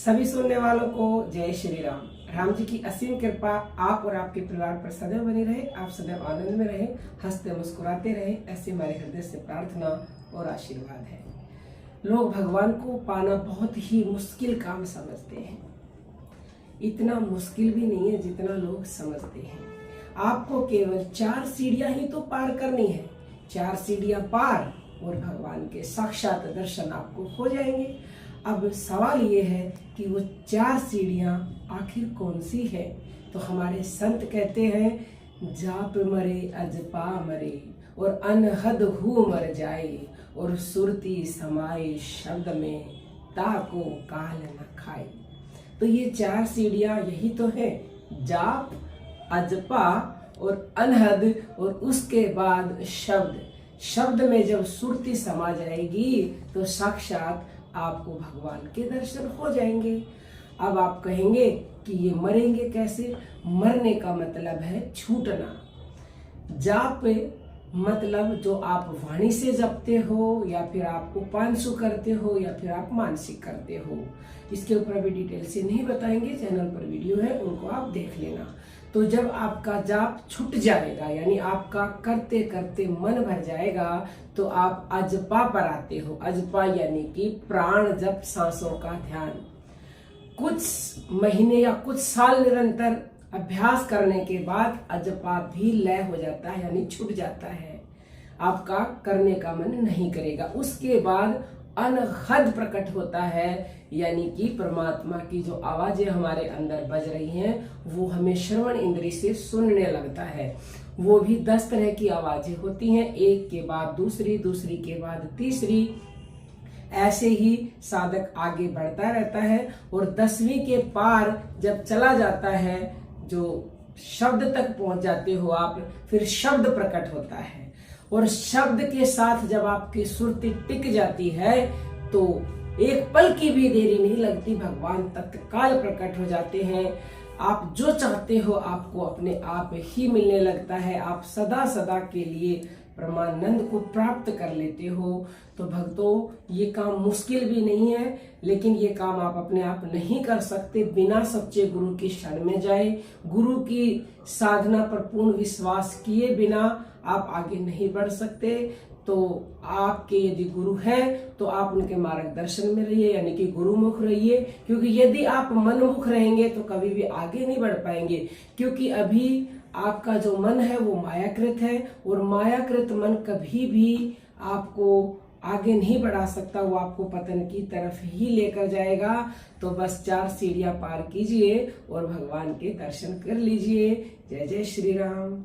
सभी सुनने वालों को जय श्री राम। राम जी की असीम कृपा आप और आपके परिवार पर सदैव बनी रहे। आप सदैव आनंद में रहे, हंसते मुस्कुराते रहे, ऐसे हमारे हृदय से प्रार्थना और आशीर्वाद है। लोग भगवान को पाना बहुत ही मुश्किल काम समझते हैं। इतना मुश्किल भी नहीं है जितना लोग समझते हैं। आपको केवल 4 सीढ़ियां ही तो पार करनी है। 4 सीढ़ियां पार और भगवान के साक्षात दर्शन आपको हो जाएंगे। अब सवाल ये है कि वो 4 सीढ़ियां आखिर कौन सी है। तो हमारे संत कहते हैं, जाप मरे अजपा मरे और अनहद हु मर जाए और सुरती समाए शब्द में ताको काल न खाए। तो ये 4 सीढ़ियां यही तो है, जाप, अजपा और अनहद और उसके बाद शब्द। शब्द में जब सुरती समा जाएगी तो साक्षात आपको भगवान के दर्शन हो जाएंगे। अब आप कहेंगे कि ये मरेंगे कैसे। मरने का मतलब है छूटना। जाप मतलब जो आप वाणी से जपते हो या फिर आप उपांशु करते हो या फिर आप मानसिक करते हो। इसके ऊपर अभी डिटेल से नहीं बताएंगे, चैनल पर वीडियो है, उनको आप देख लेना। तो जब आपका जाप छूट जाएगा यानी आपका करते करते मन भर जाएगा तो आप अजपा पर आते हो। अजपा यानी कि प्राण जप, सांसों का ध्यान। कुछ महीने या कुछ साल निरंतर अभ्यास करने के बाद अजपा भी लय हो जाता है यानी छूट जाता है, आपका करने का मन नहीं करेगा। उसके बाद अनहद प्रकट होता है यानी कि परमात्मा की जो आवाजें हमारे अंदर बज रही हैं वो हमें श्रवण इंद्री से सुनने लगता है। वो भी 10 तरह की आवाजें होती हैं, एक के बाद दूसरी, दूसरी के बाद तीसरी, ऐसे ही साधक आगे बढ़ता रहता है। और 10वीं के पार जब चला जाता है, जो शब्द तक पहुंच जाते हो आप, फिर शब्द प्रकट होता है। और शब्द के साथ जब आपकी सुरती टिक जाती है तो एक पल की भी देरी नहीं लगती, भगवान तत्काल प्रकट हो जाते हैं। आप जो चाहते हो आपको अपने आप ही मिलने लगता है। आप सदा सदा के लिए परमानंद को प्राप्त कर लेते हो। तो भक्तों, ये काम मुश्किल भी नहीं है, लेकिन ये काम आप अपने आप नहीं कर सकते बिना सच्चे गुरु की शरण में जाए। गुरु की साधना पर पूर्ण विश्वास किए बिना आप आगे नहीं बढ़ सकते। तो आपके यदि गुरु हैं तो आप उनके मार्गदर्शन में रहिए यानी कि गुरुमुख रहिए, क्योंकि यदि आप मनमुख रहेंगे तो कभी भी आगे नहीं बढ़ पाएंगे। क्योंकि अभी आपका जो मन है वो मायाकृत है और मायाकृत मन कभी भी आपको आगे नहीं बढ़ा सकता, वो आपको पतन की तरफ ही लेकर जाएगा। तो बस 4 सीढ़ियां पार कीजिए और भगवान के दर्शन कर लीजिए। जय जय श्री राम।